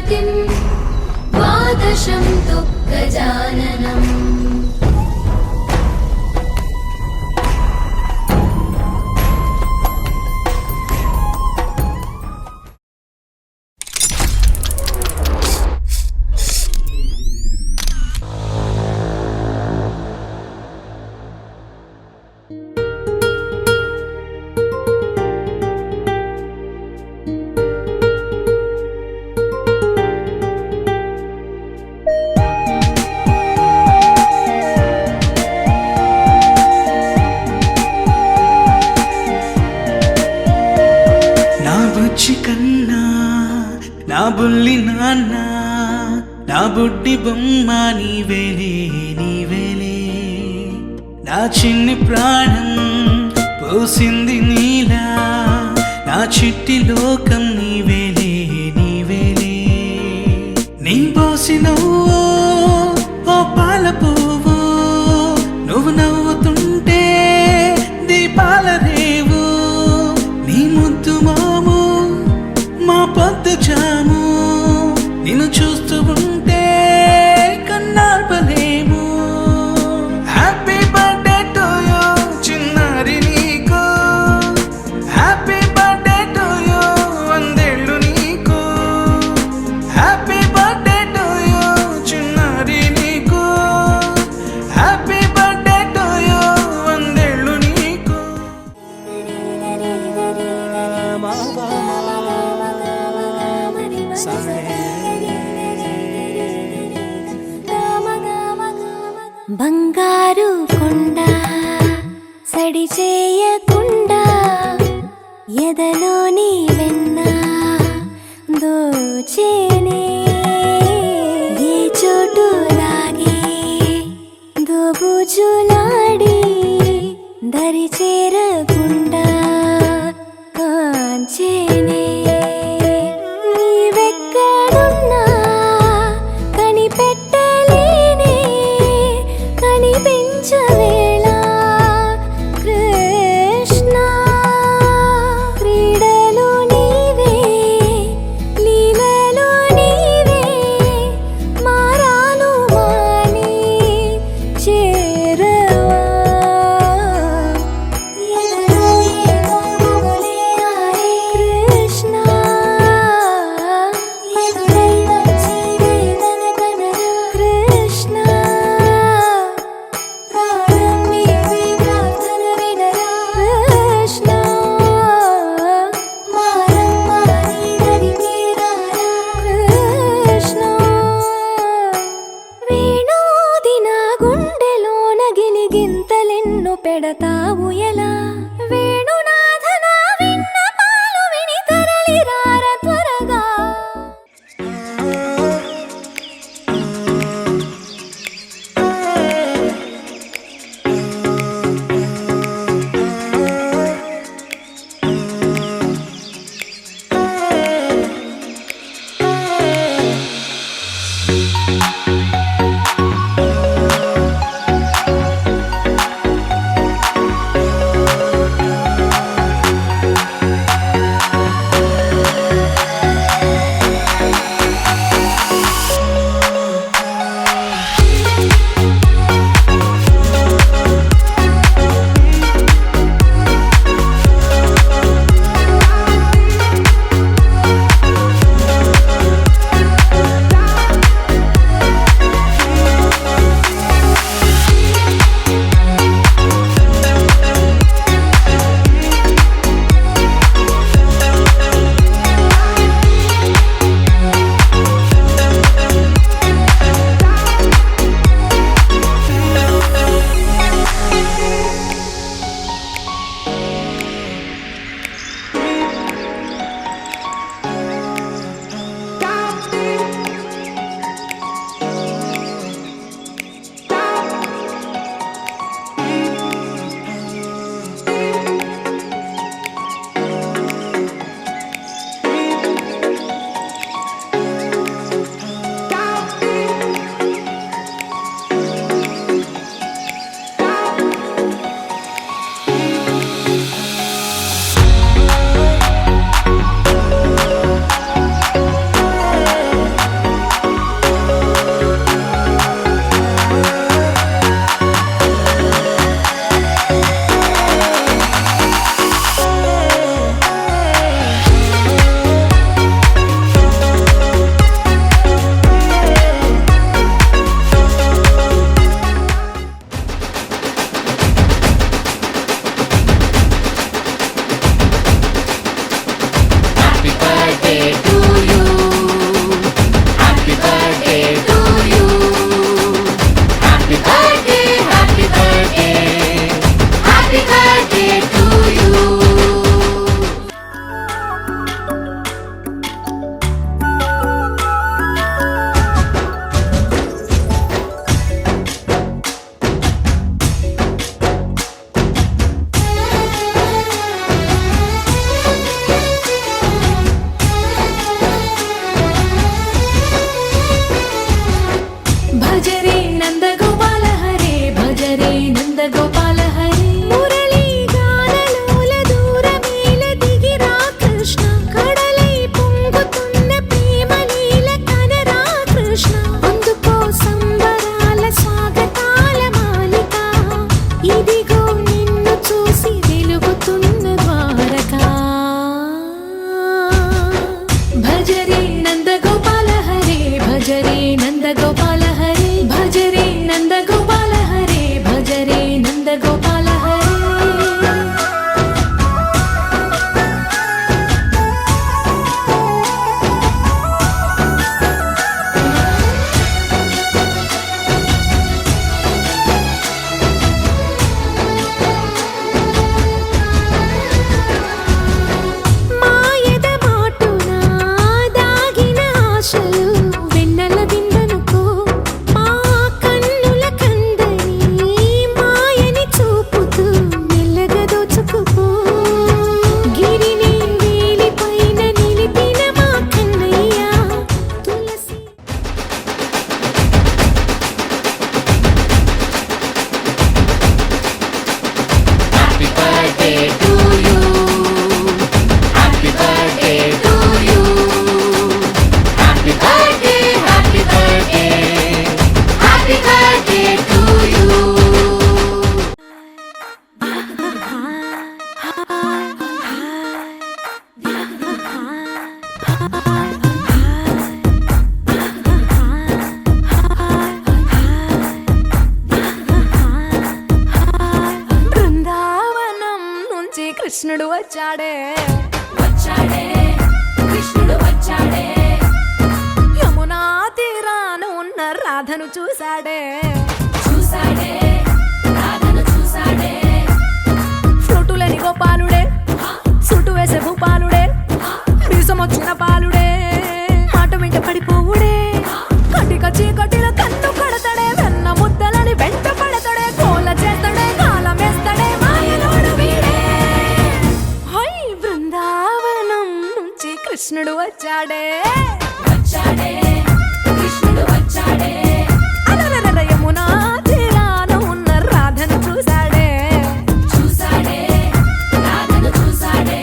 गणपतिं द्वादशं तु गजाननम् నా బుల్లి నాన్న నా బుడ్డి బొమ్మ నీవేలే నీవేలే నా చిన్ని ప్రాణం పోసింది నీలా నా చిట్టి లోకం నీవేలే నీవేలే నీ పోసినవో ఓ పాల పువ్వు నువ్వు నవ్వుతుంటే దీపాల రేవు నీ ముద్దు మాము మా పొద్దు జాము నిన్ను చూస్తూ ఉంటే కన్నార్పలేము హ్యాపీ బర్త్డే టు యూ చిన్నారి నీకు హ్యాపీ బర్త్డే టు యూ వందేళ్ళు నీకు హ్యాపీ బర్త్డే టు యూ చిన్నారి నీకు హ్యాపీ బర్త్డే టు యూ వందేళ్ళు నీకు బంగారు కొండ సడి చేయకుండా ఎదలోని వెన్న దోచేనే ఏ చోటు లాగే దోబుజులాడి దరి చేరకుండా కాంచేనే నీవెక్కడున్నా కనిపెట్టలేనే కనిపించవేళ కృష్ణ క్రీడలు నీవే లీలలు నందగోపాల హరే భజ రే నందగోపాల హరే భజ రే నందగోపాల హరే భజ రే నందగోపాల హరే మాయద మాటున దాగిన ఆశలు వెన్నెల దిండనుకో మా కన్నుల కందని మాయని చూపుతూ మెల్లగా దోచుకుపో గిరిని వేలిపైన నిలిపిన మా కన్నయ్య తులసి Happy birthday to you. Happy birthday to you. Happy birthday, happy birthday. Happy birthday to you. Brindavanam నుంచి కృష్ణుడు వచ్చాడే వచ్చాడే కృష్ణుడు వచ్చాడే యమునా తీరాన ఉన్న రాధను చూశాడే చూసాడే రాధను చూసాడే ఫ్లూటులేని గోపాలుడే సుటు వేసే భూపాలుడే మీసమొచ్చిన పాలుడే మాట వెంట పడిపోవుడే కటిక చీకటిలో కన్ను కడతాడే వెన్న ముద్దలని వెంట పడతాడే కోల చేస్తాడే కాలం వేస్తాడే మాయలోడు వీడే హై బృందావనం నుంచి కృష్ణుడు వచ్చాడే వచ్చాడే కృష్ణుడు వచ్చాడే అలరర యమునా తీరాన ఉన్న రాధను చూశాడే చూసాడే రాధను చూసాడే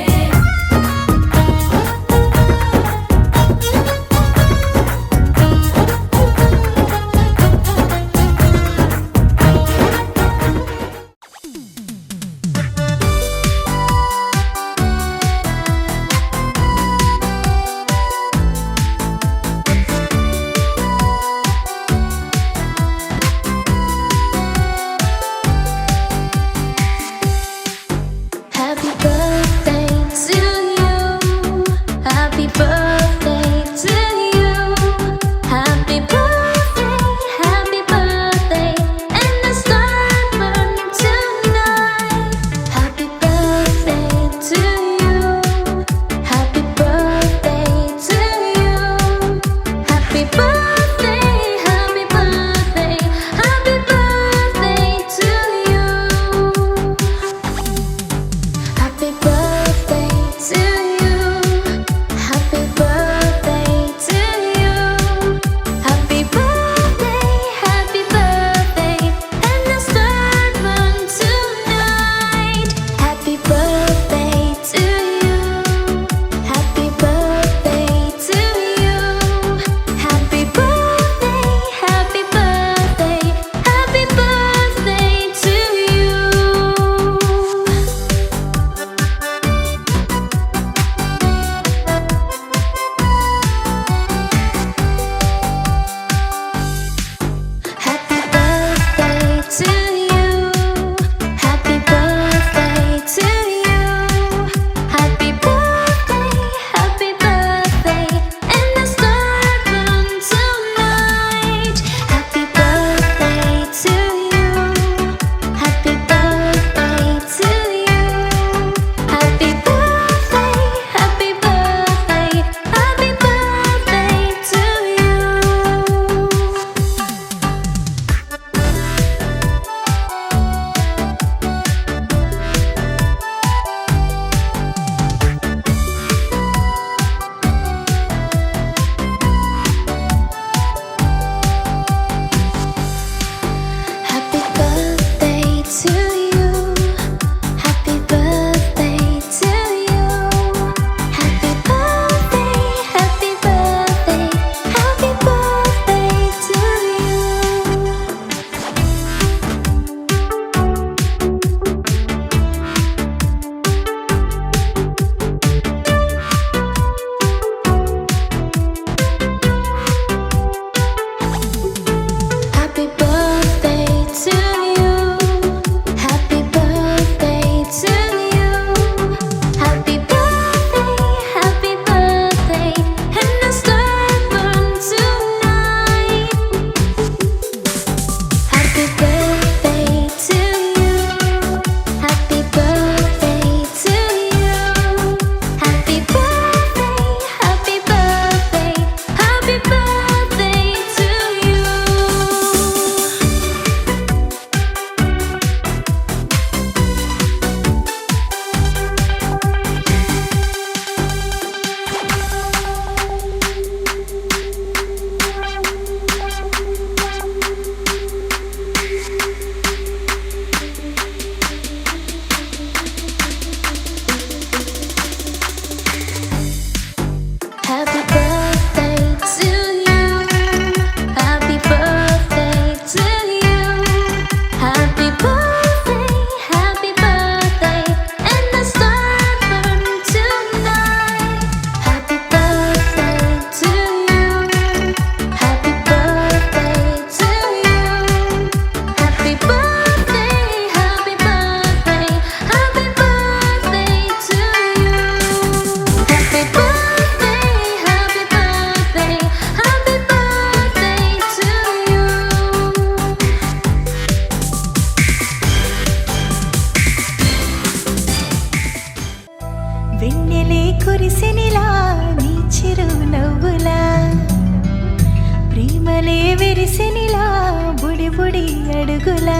అడుగుల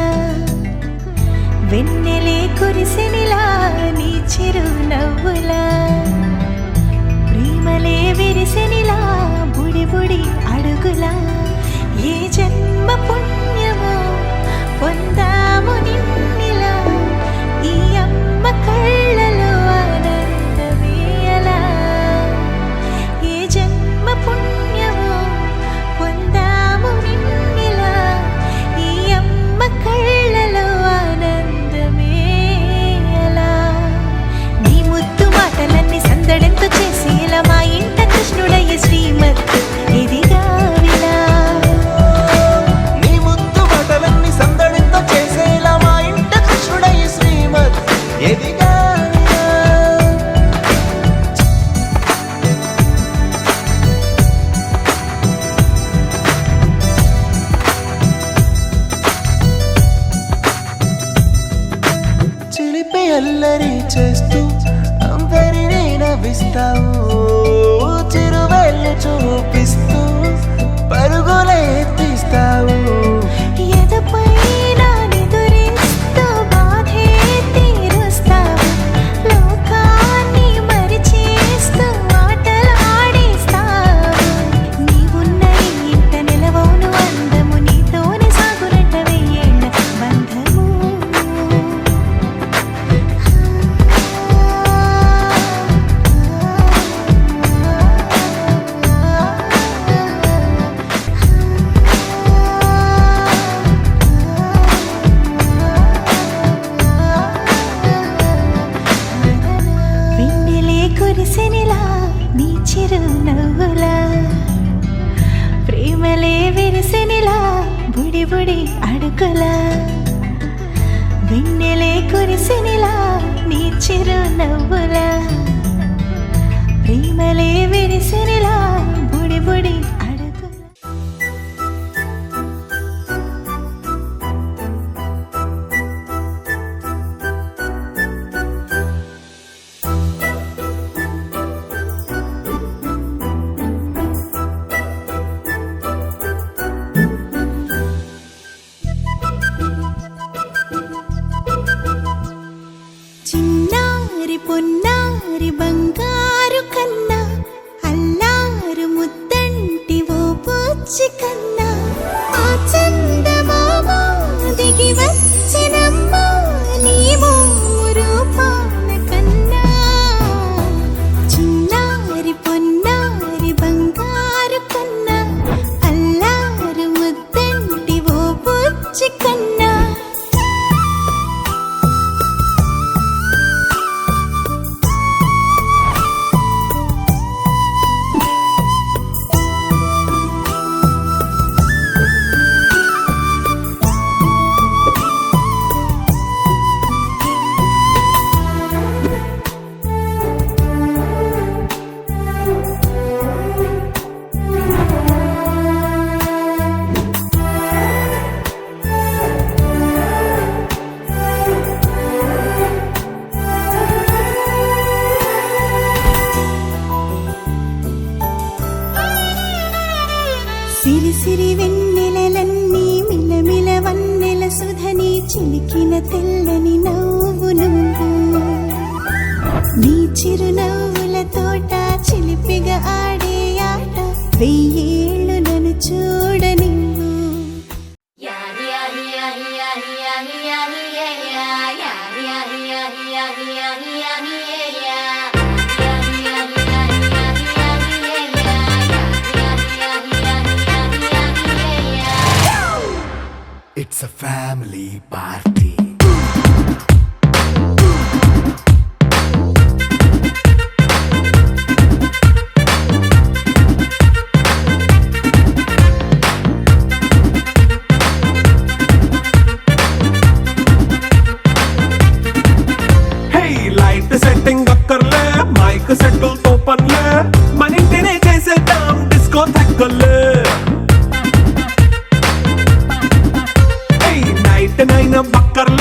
వెన్నెలే కురిసెనిలా నీ చిరు నవ్వుల ప్రేమలే విరిసెనిలా బుడి బుడి అడుగుల ఏ జన్మ పుణ్యమో పొందాము నిన్నిలా ఈ అమ్మ కళ్ళలో ఆనందమే అలా ఏ జన్మ పుణ్యమో పొందాము నిన్నిలా ఈ అమ్మ కళ్ళలో ఆనందమే అలా నీ ముద్దు మాటలన్నీ సందడెంతో చేసి ఇలా మా ఇంట కృష్ణుడయ్య శ్రీమత్ ఇదిగా విలా నీ ముద్దు మాటలన్నీ సందడితో చేసేలా మా ఇంట కృష్ణుడయ్య శ్రీమత్ ఎదిగా చిలిపి అల్లరి చేస్తూ అందరినీ నవ్విస్తావు చిరువెళ్ళు చూపిస్తూ పరుగులే తీస్తావు ఎదపై నా నిదురిస్తూ బాధే తీరుస్తావు లోకాన్ని మరిచేస్తూ ఆటలాడేస్తావు నీవున్న ఇంత నిలవవును అందము నీతోనే సాగునట్ట వెయ్యేళ్ళ బంధము వెన్నెలే కురిసెనిలా నీ చిరు నవ్వుల ప్రేమలే విరిసెనిలా బుడి బుడి అడుగుల వెన్నెలే కురిసెనిలా నీ చిరు నవ్వుల ప్రేమలే విరిసెనిలా బుడి బుడి అడుగుల చిన్నారి పొన్నారి బంగారు కన్నా అల్లారు ముద్దంటి ఓ పూచి కన్నా ఆ చందమామ దిగి వచ్చినమ్మ నీ రూపాల కన్నా చిన్నారి పొన్నారి బంగారు కన్నా అల్లారు ముద్దంటి ఓ పూచి కన్నా సిరి సిరి వెన్నెలలన్నీ మిలమిల వన్నెల సుధని చిలికిన తెల్లని నవ్వు నువ్వు నీ చిరునవ్వుల తోట చిలిపిగా ఆడే ఆట వెయ్యేళ్ళు నన్ను చూడ నువ్వు It's a family party. Hey, light setting అక్కర్లే మైక్ సెట్టుల్ తో పనిలే మన ఇంటినే చేసేద్దాం డిస్కో థెక్కలే నైట్ నైన్ బక్కర్లే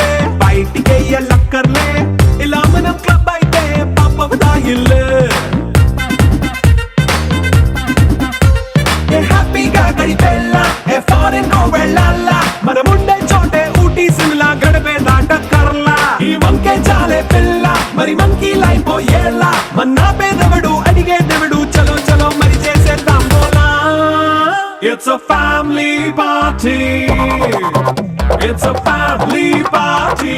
It's a family party. It's a family party.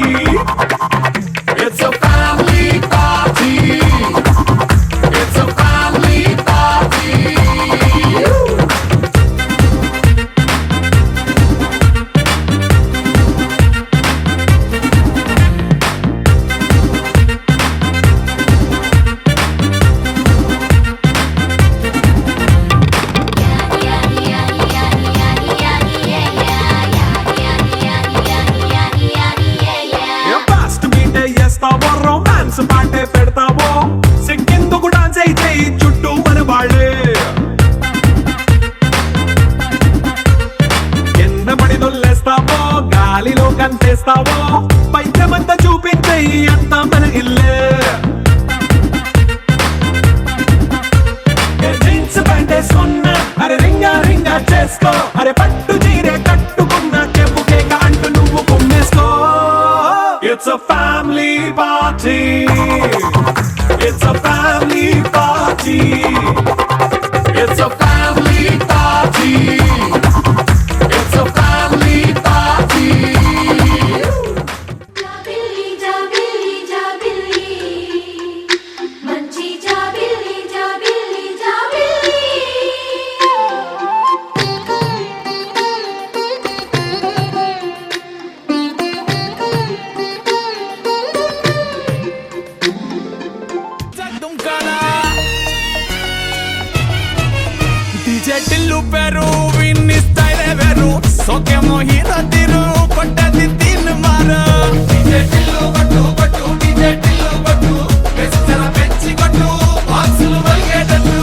It's a family party. It's a family party. Fast మీటే చేస్తావో రొమాన్స్ పాటే పెడతావో సిగ్గెందుకు డాన్స్ అయితే చుట్టూ మన వాళ్ళే కింద పడి దొల్లేస్తావో గాలిలో కంటేస్తావో పైద్యమంతా చూపించే అంతా మన ఇల్లే జీన్స్ ప్యాంటేసుకున్నా అరే రింగా రింగా చేసుకో అరే పట్టు చీరే కట్టుకున్నా చెప్పు కేక అంటూ నువ్వు కుమ్మేసుకో. It's a family party. It's a family party. It's a family party. It's a family party. జాబిల్లి జాబిల్లి జాబిల్లి మంచి జాబిల్లి జాబిల్లి జాబిల్లి DJ టిల్లు పేరు విన్ని స్టైల్ వేరు సోకేమో హీరో తీరు కొట్టది తిన్ మారు DJ టిల్లు కొట్టు కొట్టు DJ టిల్లు కొట్టు వెచ్చన పెంచి కొట్టు బాక్సులు వల్గేటట్టు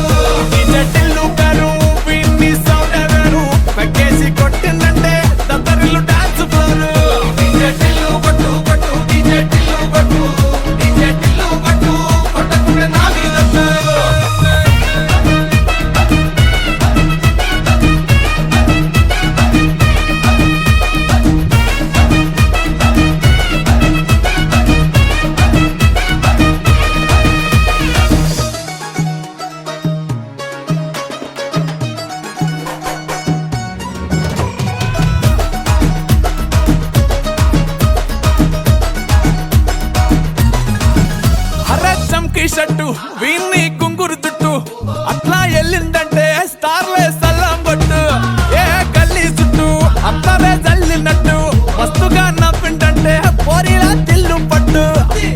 DJ టిల్లు పేరు విన్ని సౌండ్ వేరు పక్కేసి కొట్టిందంటే దద్దరిల్లు డాన్స్ ఫ్లోర్ DJ టిల్లు కొట్టు కొట్టు DJ టిల్లు కొట్టు DJ టిల్లు కొట్టు కొట్టకుంటే నా మీద చంకీ షట్టు వీన్ని కుంగురు చుట్టు అట్లా ఎల్లిందంటే స్టార్లే సల్లం కొట్టు ఏ గల్లీ చుట్టూ అత్తలే జల్లినట్టు మస్తుగా నవ్విందంటే పోరిలా తిల్లు పట్టు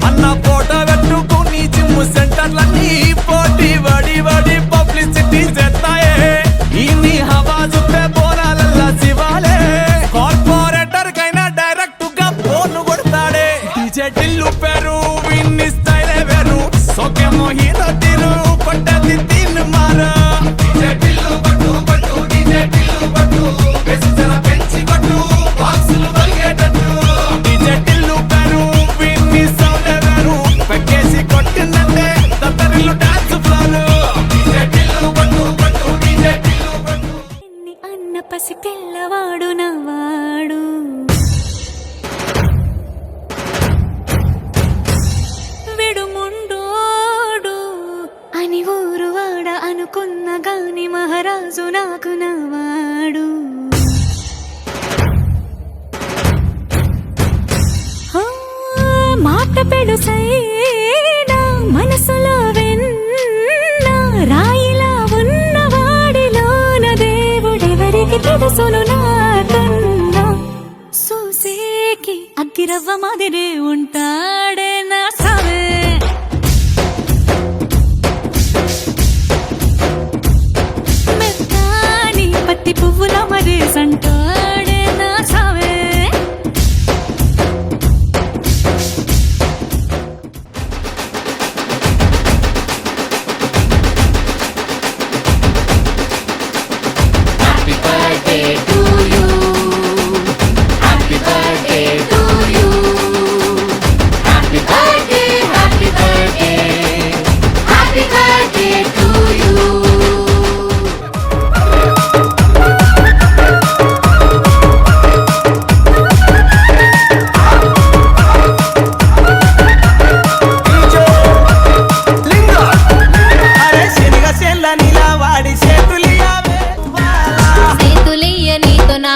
అన్న ఫోటో పెట్టుకుని జిమ్ సెంటర్లన్నీ పోటీ వడి వడి పబ్లిసిటీ చేస్తాయే ఈ హవా చూపే బోనాలల్లా శివాలే కార్పొరేటర్ కైనా డైరెక్ట్ గా ఫోన్ కొడతాడే డీజే టిల్లు పేరు విన్ని స్టైలే వేరు సోకేమో హీరో తీరు కొట్టది తిన్ మారు DJ టిల్లు కొట్టు కొట్టు DJ టిల్లు కొట్టు వెచ్చన పెంచి కొట్టు బాక్సులు వల్గేటట్టు DJ టిల్లు పేరు విన్ని సౌండ్ వేరు పక్కేసి కొట్టిందంటే దద్దరిల్లు డాన్స్ ఫ్లోర్ DJ టిల్లు కొట్టు కొట్టు DJ టిల్లు కొట్టు అన్న పసి పిల్లవాడు నవ్వాడు విడుముండోడు అని ఊరు వాడ అనుకున్న గాని మహారాజు నాకు నవ్వాడు ఆ, మాట పెడుసైనా మనసులో వెన్న రాయిలా ఉన్నవాడిలోన దేవుడెవరికి తెలుసును నాకన్నా చూసేకి అగ్గిరవ్వ మాదిరే ఉంటాడే నా సావే మెత్తాని పత్తి పువ్వుల మరేసంటాడే నా సావే Happy birthday to you.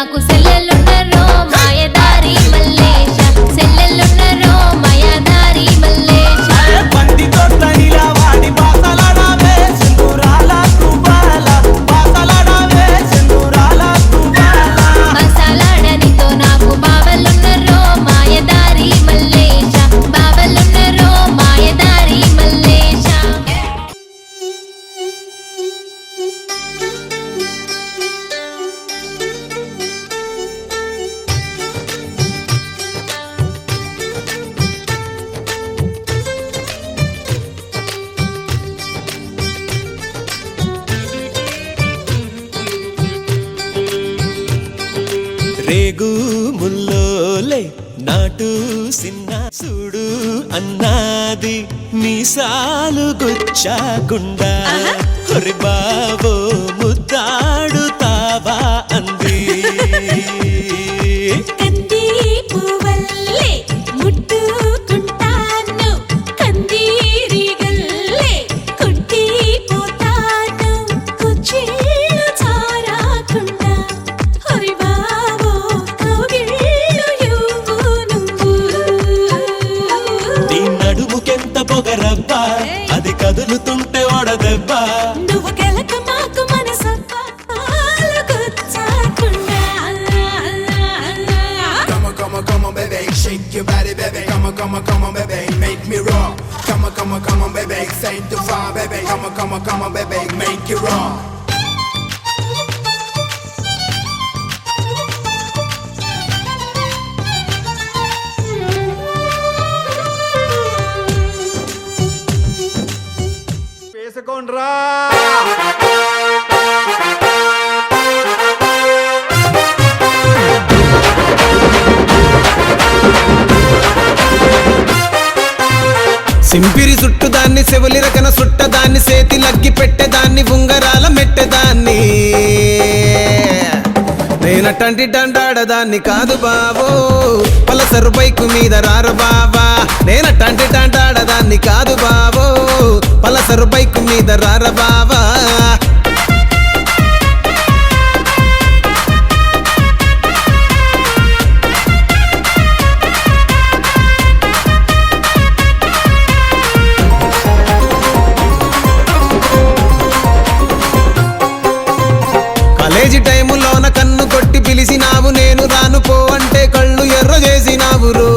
నాకు సెల్లెలున్నరో మాయదారి మల్లేశ సెల్లెలున్నరో మాయదారి మల్లేశ బండి తోట ఇలా వాడి బాసలాడావే సింధూరాల తుబాల బాసలాడావే సింధూరాల తుబాల బసలాడనితో నాకు బావలున్నరో మాయదారి మల్లేశ బావలున్నరో మాయదారి మల్లేశ రేగు ముల్లోలే నాటు సిన్న చూడు అన్నాది మీసాలు గుచ్చాకుండా హరి బావో ముద్దాడుతావా అంది కంది పువ్వల్లే ముట్టుకుంటాను కందీరి గల్లే కొట్టిపోతాను కుచ్చిళ్ళు చారాకుండా హరి బావో కౌగిళ్ళు ఇవ్వు నువ్వు నీ నడుముకెంత పొగరబ్బా అది కదులుతుంటే ఓడదెబ్బా నువ్వు గెలక మాకు మనసబ్బ పాలు గుచ్చాకుండా Come on, baby, shake your body, baby. Come on, baby, make me rock. Come on, baby, say to fire, baby. Come on, baby, make it rock. వేసుకోండ్రా సింపిరి చుట్టుదాన్ని సెవులి రకన సుట్టదాన్ని సేతి లగ్గి పెట్టేదాన్ని ఉంగరాల మెట్టేదాన్ని నేనటంటి డండాడదాన్ని కాదు బావో పలసరు బైకు మీద రారు బావా నేనటంటి డండాడదాన్ని కాదు బావో పలసరు బైకు మీద రార బావా కాలేజీ టైములోన కన్ను కొట్టి పిలిచినావు నేను రాను పో అంటే కళ్ళు ఎర్ర చేసినావు రో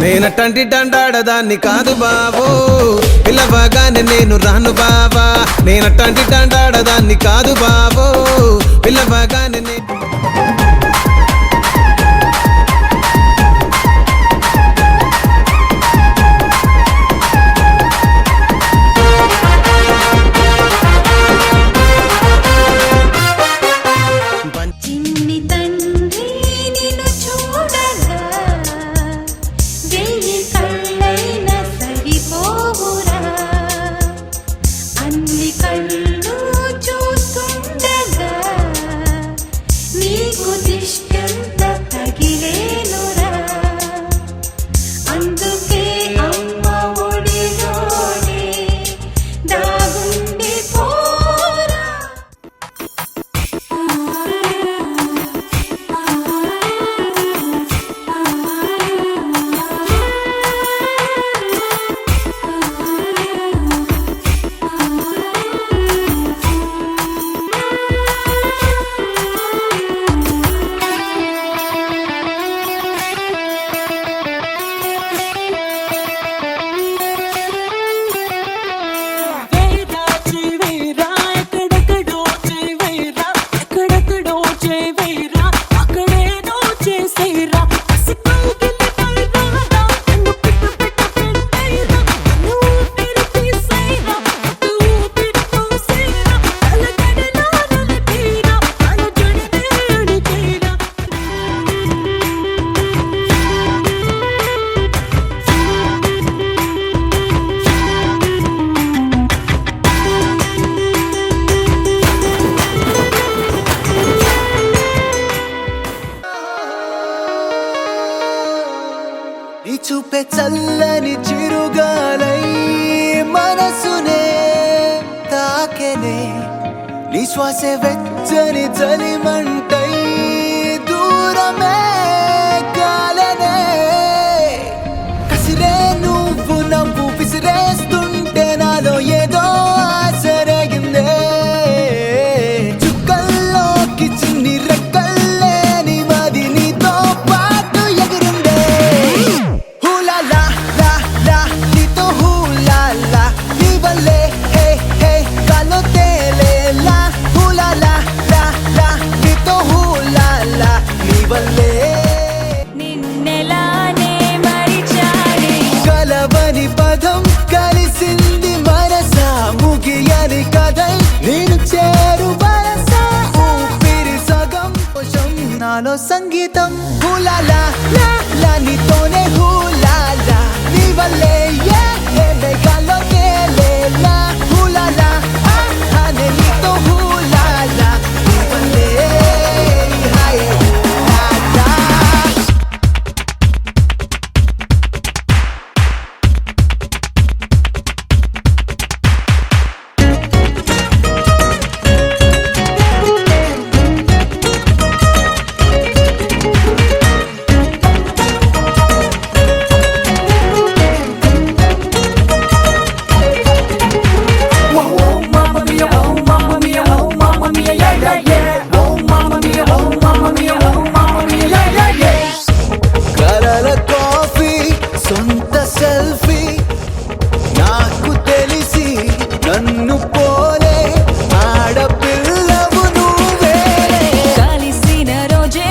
నేనటంటి డండాడదాన్ని కాదు బావో పిల్లవగానే నేను రాను బావా నేనటంటి డండాడదాన్ని కాదు బావో పిల్లవగానే నేను చిన్ని తండ్రి నిన్ను చూడగా వెయ్యి కళ్ళైనా సరిపోవురా అన్ని కళ్ళు చూస్తుండగా నీకు దిష్టంత తగిలేనురా అందుకే అమ్మ ఒడిలోనే దాగుండి పోరా నీ చూపే చల్లని చిరుగాలై మనసునే తాకెనే నీ శ్వాసే వెచ్చని చలిమంటై దూరమే కాలనే కసిరే నువ్వు నవ్వు విసిరేస్తుంటే నాలో ఏదో ఆశరగిందే చుక్కల్లోకి చిన్ని రెక్కల్లే నీ మది నీతో పాటు ఎగిరిందే హూలా లా లా లా నీతో హూలా లా నీ వల్లే హే హే గాల్లో తేలేలా హూలా లా లా లా నీతో హూలా లా నీ వల్లే నిన్నెలానే మరిచాడే కలవని పదం కలిసింది మనసా ముగియని కథై నేను చేరు వరసా ఊపిరి సగం కోసం నాలో సంగీతం హూలాలా లా లా నీతోనే హూలాలా నీ వల్లే ఏ ఏ మేఘాల్లో తేలేలా హూలాలా అనే నీతో హూలాలా నీ వల్లే హాయ్ హూలాలా కలల కాఫీ సొంత సెల్ఫీ నాకు తెలిసి నన్ను పోలే ఆడపిల్లవు నువ్వే కలిసిన రోజే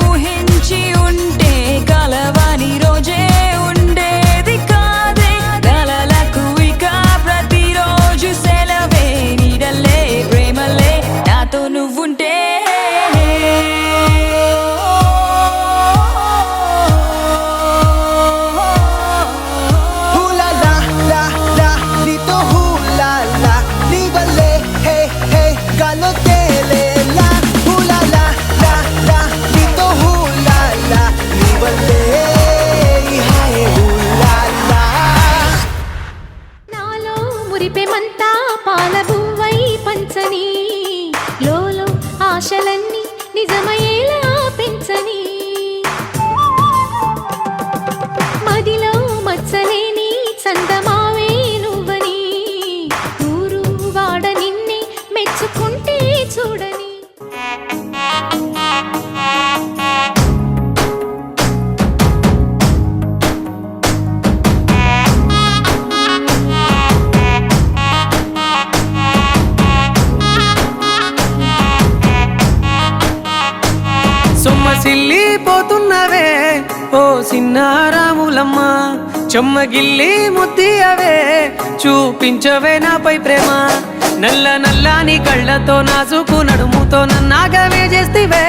ఊహించి ఉంటే కలవని రోజే ఉండేది కాదే కలలకు ఇక ప్రతిరోజు సెలవే నీడల్లే ప్రేమలే నాతో నువ్వుంటే హూలాలా లా లా నీతో హూలాలా నీ వల్లే హే హే గాల్లో తేలేలా హూలాలా లా లా నీతో హూలాలా నీ వల్లే హాయ్ హూలాలా నాలో మురిపెమంతా పాలబువ్వై పంచని లోలో ఆశలన్నీ నిజమయ్యేలా పెంచని మదిలో మచ్చలేని చందమావే నువ్వని ఊరు వాడ నిన్నే మెచ్చుకుంటే చూడని సొమ్మసిల్లిపోతున్నవే ఓ సిన్నారాములమ్మ చెమ్మగిల్లి ముద్దియవే చూపించవే నాపై ప్రేమ నల్ల నల్లాని కళ్ళతో నాజుకు నడుముతో నన్నాగవే చేస్తివే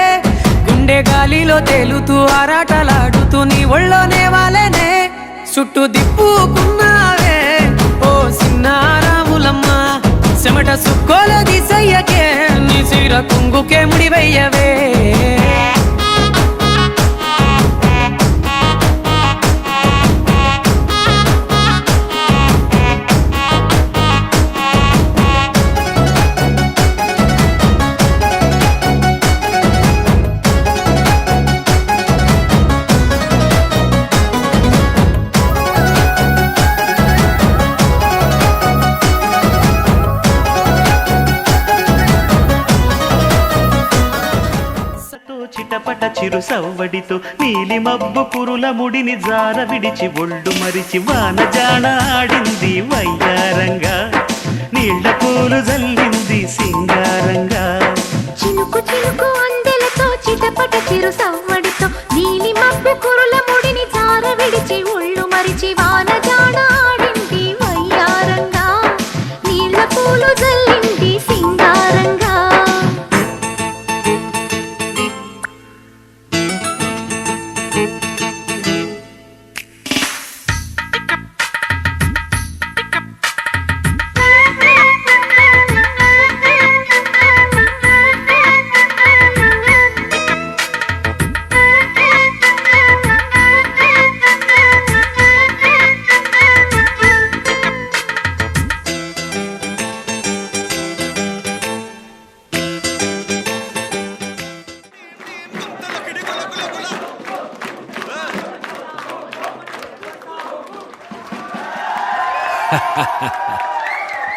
గుండె గాలిలో తేలుతూ ఆరాటలాడుతూ నీ ఒళ్ళోనే వాలేనే చుట్టూ దిప్పుకున్నావే ఓ సిన్నారాములమ్మ చెమట సుక్కోల దిశయ్యకే నీ చీర కుంగుకే ముడివెయ్యవే చిటపట చిరు సవ్వడితో నీలి మబ్బు పురుల ముడిని జార విడిచి ఒళ్ళు మరిచి వాన జాడ ఆడింది వయ్యారంగా నీళ్ల పూలు జల్లింది సింగారంగా చినుకు చినుకు అందెలతో చిటపట చిరు సవ్వడితో నీలి మబ్బు కురుల ముడిని జార విడిచి ఒళ్ళు మరిచి వాన జాడ ఆడింది వయ్యారంగా నీళ్ల పూలు జల్లింది సింగారంగా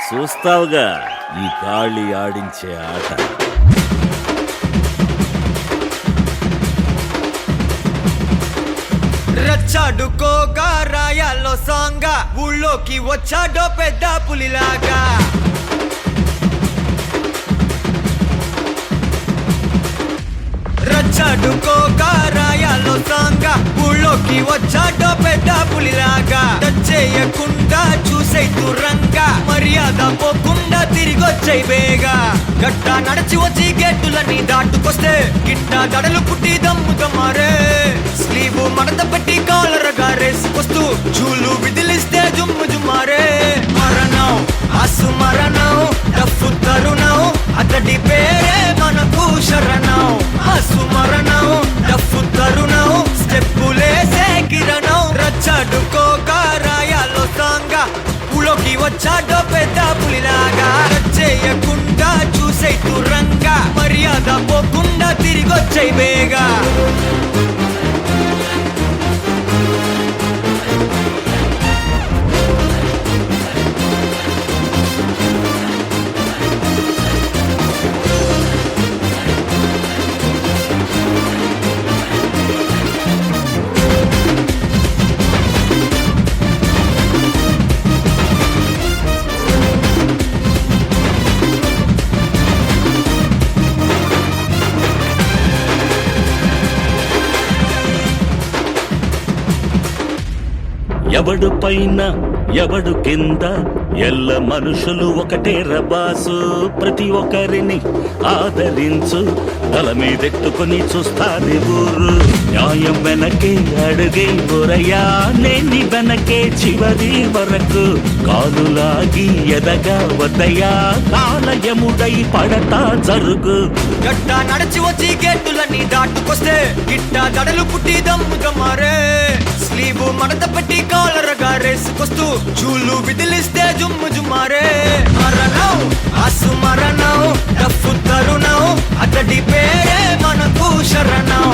చూస్తావుగా ఈ గాలి ఆడించే ఆట. రచ్చాడుకోగా రాయాల్లో సాంగా ఊళ్ళోకి వచ్చాడో పెద్ద పులిలాగా. రచ్చాడుకోగా రాయాల్లో సాంగా ఊళ్ళోకి వచ్చాడో పెద్ద పులిలాగా. టచ్ చేయకుండా చూసే తురంగా మర్యాద పోకుండా తిరిగొచ్చాయి బేగా. గట్ట నడిచి వచ్చి గేటులన్నీ దాటుకొస్తే గిట్ట దడలు పుట్టి దమ్ముగా మారే. స్లీవ్ మడత పెట్టి కాలరగా రేసుకొస్తూ చూలు విదిలిస్తే జుమ్ము జుమ్మారే. మరణం ఆసు మరణం డఫు తరుణం అతడి పేరే మనకు శరణం. ఆసు మరణం డఫు తరుణం స్టెప్పులేసే కిరణం. రచ్చాడుకోగా రాయాల్లో సాంగా ఊళ్ళోకి వచ్చాడో పెద్ద పులిలాగా. చేయకుండా చూసే తురంగా మర్యాద పోకుండా తిరిగొచ్చాయి బేగా. ఎవడు పైన ఎవడు కింద ఎల్ల మనుషులు ఒకటే రబాసు. ప్రతి ఒక్కరిని ఆదరించు తల మీదెట్టుకుని చూస్తాది ఊరు. న్యాయం వెనకే అడుగే బొరయా నేని వెనకే చివరి వరకు. కాలులాగి ఎదగా వద్దయా కాలయముడై పడతా జరుగు. గట్ట నడిచి వచ్చి గేటులన్నీ దాటుకొస్తే గిట్ట దడలు పుట్టి దమ్ముగా మారే. స్లీవ్ మడత పెట్టి కాలరగా రేసుకొస్తూ చూలు విదిలిస్తే జుమ్ము జుమ్మారే. మరణం ఆసు మరణం డఫు తరుణం అతడి పేరే మనకు శరణం.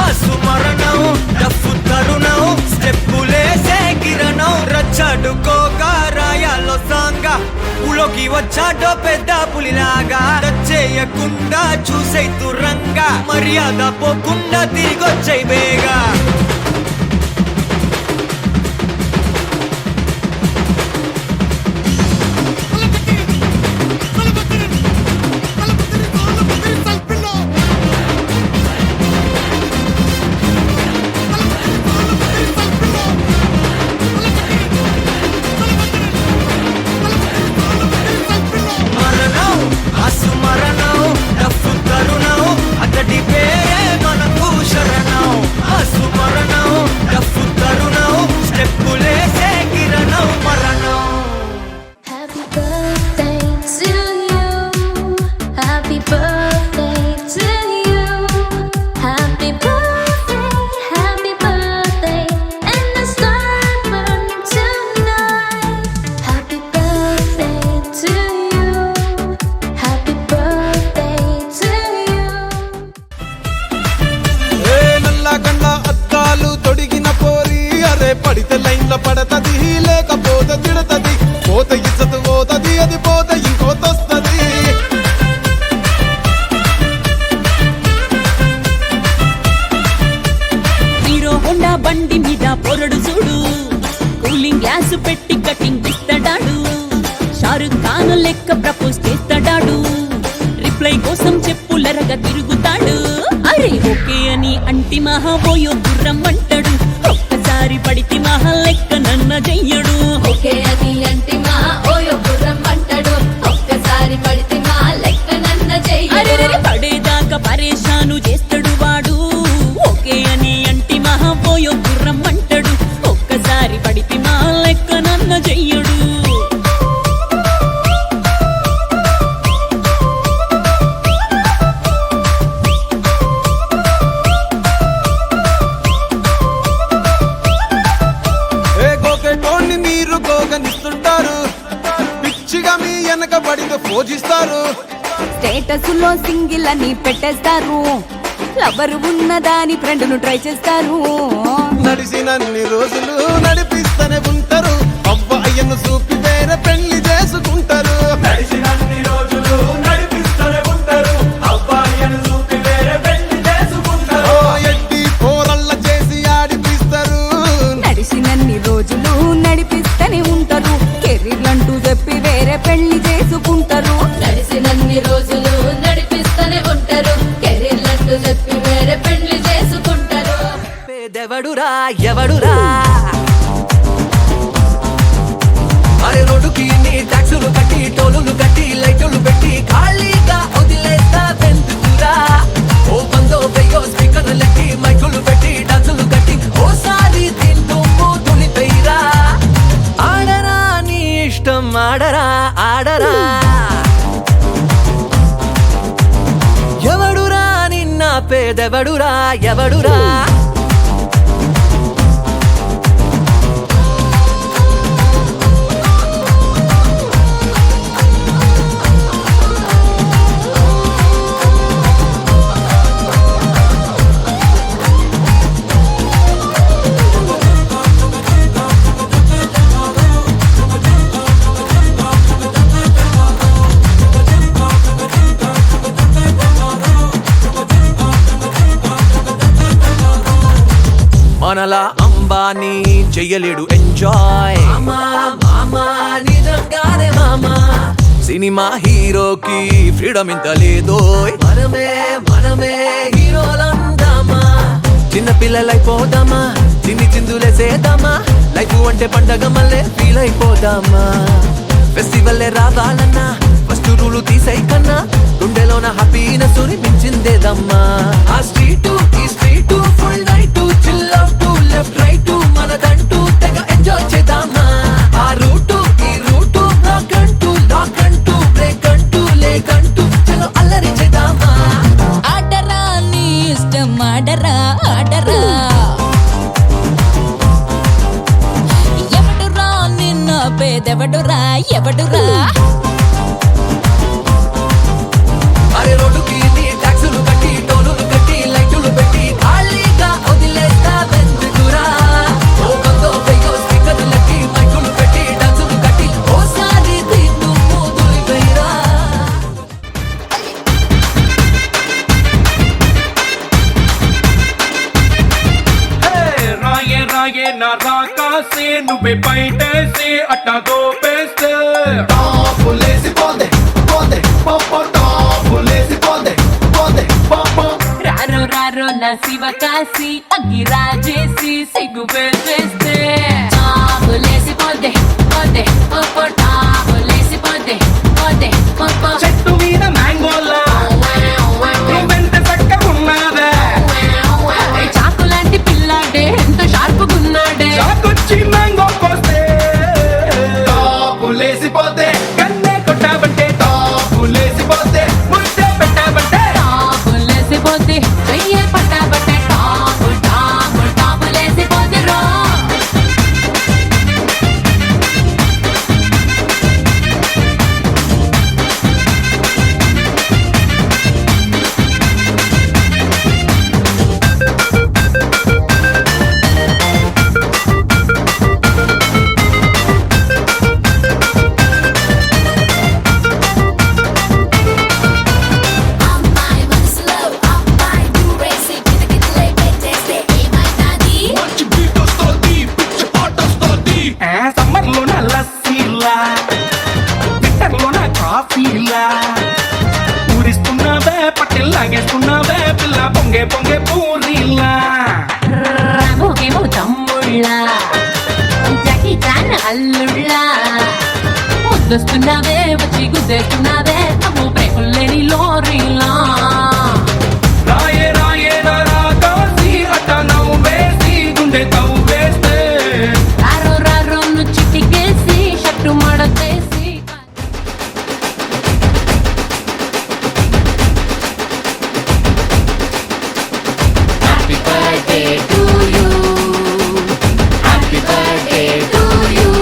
ఆసు మరణం డఫు తరుణం స్టెప్పులేసే కిరణం. రచ్చాడుకోగా రాయాల్లో సాంగా ఊళ్ళోకి వచ్చాడో పెద్ద పులిలాగా. చేయకుండా చూసే తురంగా మర్యాద పోకుండా తిరిగొచ్చాయి బేగా. పడితే లైన్లో పడతది లేకపోతే తిడతది. పోతే ఇచ్చదు పోతది అది పోతే ఇంకోతొస్తది. హీరో హోండా బండి మీద పొరడు చూడు. కూలింగ్ గ్లాస్ పెట్టి కటింగ్ ఇస్తాడాడు. షారుఖ్ ఖాన్ లెక్క ప్రపోజ్ చేస్తాడాడు. రిప్లై కోసం చెప్పులరగా తిరుగుతాడు. అరే ఓకే అని అంటి మహా పోయో గుర్రం అంటాడు. ఒక్కసారి పడితే మహా లెక్క నన్న చెయ్యడు. ఓకే అది అంటే మా ఓయో గుర్రం అంటాడు. ఒక్కసారి పడితే మా లెక్క నన్న చెయ్యడు. పడేదాకా పరేషాను చేస్తాడు వాడు. ఓకే అని అంటి మహా పోయో గుర్రం అంటాడు. ఒక్కసారి పడితే మా లెక్క నన్న చెయ్యడు. పిచ్చిగా మీ వెనక పడితే పూజిస్తారు. స్టేటస్ లో సింగిల్ అని పెట్టేస్తారు. లవరు ఉన్నదాని ఫ్రెండ్ ను ట్రై చేస్తారు. నడిచినన్ని రోజులు నడిపిస్తూనే ఉంటారు. అవ్వ అయ్య అబ్బాయిను చూపి వేరే పెళ్లి చేసుకుంటారు. నడిచినన్ని రోజులు నడిపిస్తూనే ఉంటారు, అబ్బాయిని చూపి వేరే పెళ్లి చేసుకుంటారు. ఎట్టి పోరల్ల చేసి ఆడిపిస్తారు. నడిచినన్ని రోజులు నడిపిస్తూనే ఉంటారు, కెరీర్లంటూ చెప్పి వేరే పెళ్లి చేసుకుంటారు. నడిసినన్ని రోజులు నడిపిస్తూనే ఉంటారు, కెరీర్లంటూ చెప్పి వేరే పెళ్లి చేసుకుంటారు. పేదెవడురా ఎవడురా అరే రోడ్డుకి నీ ట్యాక్సులు కట్టి టోలులు కట్టి లైటులు పెట్టి ఖాళీగా వదిలేస్తా వెందుకురా? ఓ బందో వెయ్యో స్పీకర్లు లెక్కి మైకులు పెట్టి డాన్సులు కట్టి ఓసారి తింటూ తులిపైరా. ఆడరా నీ ఇష్టం ఆడరా ఆడరా. ఎవడురా నిన్న పేదెవడురా ఎవడురా? మనలా అంబానీ చెయ్యలేడు ఎంజాయ్. మామా నిజంగానే మామా సినిమా హీరోకి ఫ్రీడమ్ ఇంత లేదో. మనమే హీరోలందామా, చిన్న పిల్లలైపోదామా, చిన్ని చిందులేసేద్దామా. లైఫ్ అంటే పండగ మళ్ళీ ఫీల్ అయిపోదామా. ఫెస్టివల్ రావాలన్నా ఫస్ట్ రూలు తీసై కన్నా గుండెలోన హ్యాపీనెస్ మించిందేదమ్మా. ఆ స్ట్రీటు ఈ street full night chill out left right మనదంటూ తెగ ఎంజాయ్ చేద్దామా. ఆ రూటు ఈ రూటు లాక్ అంటూ బ్రేక్ అంటూ లేకంటూ చలో అల్లరి చేద్దామా. ఆడరా నీ ఇష్టం ఆడరా ఆడరా. ఎవడురా నిన్న పేదెవడురా ఎవడురా? అరే రోడ్డుకి నీ ట్యాక్సులు కట్టి టోలులు కట్టి లైటులు పెట్టి ఖాళీగా వదిలేస్తా వెందుకురా? ఓ బందో వెయ్యో స్పీకర్లు లెక్కి మైకులు పెట్టి డాన్సులు కట్టి ఓసారి తింటూ తులిపైరా. రాయే రాయే నా రాకాసే నువ్వే బయటేసి అట్టా దోపేస్తే టాపులేసి పోతే పోతే పప్ప టాపులేసి పోతే పోతే పప్ప. రారో రారో నా శివ కాసి అగ్గి రాజేసి సిగ్గు పెట్టేస్తే టాపులేసి పోతే పోతే పప్ప టాపులేసి పోతే పోతే పప్ప. చెట్టు మీద మ్యాంగోలా నువ్వెంత చక్కగున్నావే, చాకు లాంటి పిల్లాడే ఎంత షార్పుగున్నాడే. చాకొచ్చి మ్యాంగో కోస్తే టాపులేసి పోతే కన్నే కొట్టాబంటే టాపులేసి పోతే ముద్దే పెట్టాబంటే టాపులేసి పోతే చెయ్యే పట్టాబట్టే టాపులేసి పోతే రో. అమ్మాయి మనసులో అమ్మాయి దూరేసి కిటకిటలే పెట్టేస్తే ఏమైనాది? సమ్మర్ లోన లస్సీలా వింటర్ లోన కాఫీలా ఊరిస్తున్నావే పట్టిల్లాగేస్తున్నావే పిల్ల పొంగే పొంగే పూరీలా. రామోగేమో తమ్ముళ్ళ జాకీ చాన్ అల్లుళ్ళ ముద్దొస్తున్నావే వచ్చి గుద్దేస్తున్నావే అమ్మో బ్రేకుల్లేని లోరీలా. రాయే రాయే నా రాకాసి అట్ట నవ్వేసి గుండె తవ్వేస్తే రారో రారో ను చిటికేసి షట్టు మడతేసి. Happy birthday to you. Happy birthday to you.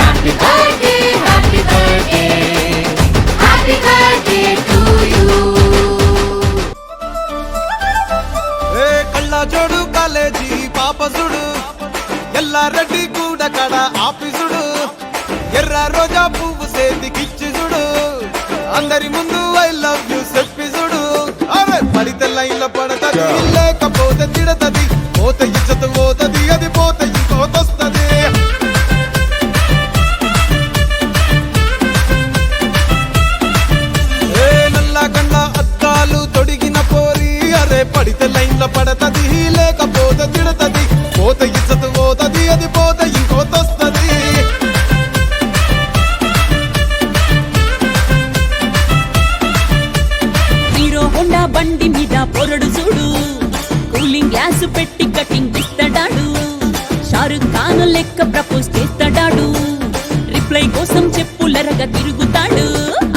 Happy birthday, happy birthday. అందరి ముందు ఐ లవ్ యూ చెప్పి చూడు అరే పడితే లైన్లో పడతది లేకపోతే తిడతది పోతే ఇజ్జత్ పోతది అది పోతే ఇంకోతొస్తది ఏ నల్లా కన్నా అద్దాలు తొడిగిన పోరి అరే పడితే లైన్లో పడతది లేకపోతే తిడతది పోతే ఇజ్జత్ పోతది అది పోతే ఇంకోతొస్తది హీరో హోండా బండి మీద పొరడు చూడు కూలింగ్ గ్లాస్ పెట్టి కటింగ్ ఇస్తాడాడు షారుఖ్ ఖాన్ లెక్క ప్రపోజ్ చేస్తాడాడు రిప్లై కోసం చెప్పులరగా తిరుగుతాడు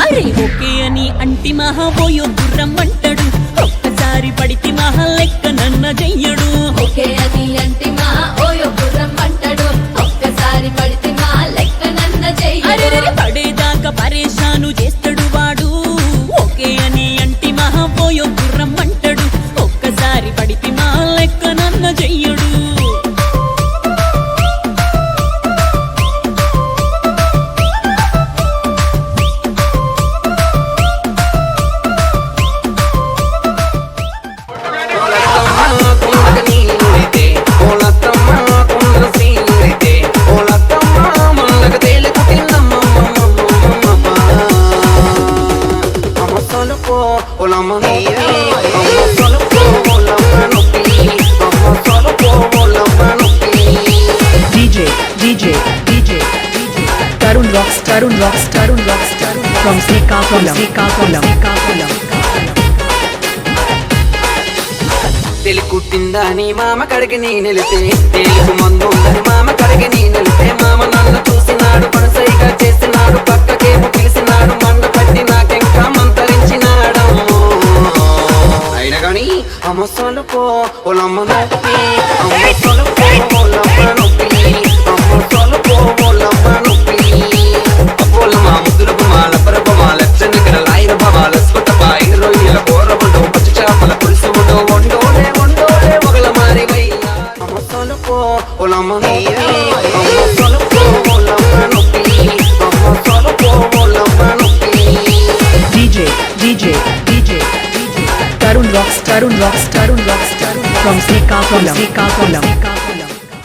అరే ఓకే అని అంటి మహా పోయో గుర్రం అంటాడు ఒక్కసారి పడితే మహా లెక్క నన్న చెయ్యడు ఓకే అది అంటే మా ఓయో గుర్రం అంటాడు ఒక్కసారి పడితే మా లెక్క నన్న అరే చెయ్యడు పడేదాకా పరేషాను చేస్తాడు వాడు ఓకే అని అంటి మహా పోయో గుర్రం అంటాడు ఒక్కసారి పడితే మా లెక్క నన్న చెయ్యడు DJ Tarun Rocks from Srikakulam. తెలుకుట్టిందని మామ కడిగి నీ నిలితే తేలుకు మందు ఉందని మామ కడిగి నీ నిలితే మామ నన్ను చూసినాడు పనసైగా చేసినాడు పక్కకేమో పిలిచినాడు మండ పట్టి నాకెంకా మంతరించినాడమ్మో అయినా గాని అమ్మ సొలుపో ఒలమ్మ నొప్పి అమ్మ సొలుపో ఒలమ్మ నొప్పి అమ్మ సొలుపో ఒలమ్మ నొప్పి అపోల మా ముద్దులకు మా లబ్బరబ్బ మా లచ్చని ఇక్కడ లాయిన బాబా లస్కొట్ట బాయిన రొయ్యల కూరబుడు పచ్చి చేపల పులుసు ఉండు వండోలే ఒకల మారి వయ్యా అమ్మ సొలుపో ఒలమ్మ నొప్పి అమ్మ సొలుపో ఒలమ్మ నొప్పి అమ్మ సొలుపో ఒలమ్మ నొప్పి DJ Tarun Rocks from Srikakulam.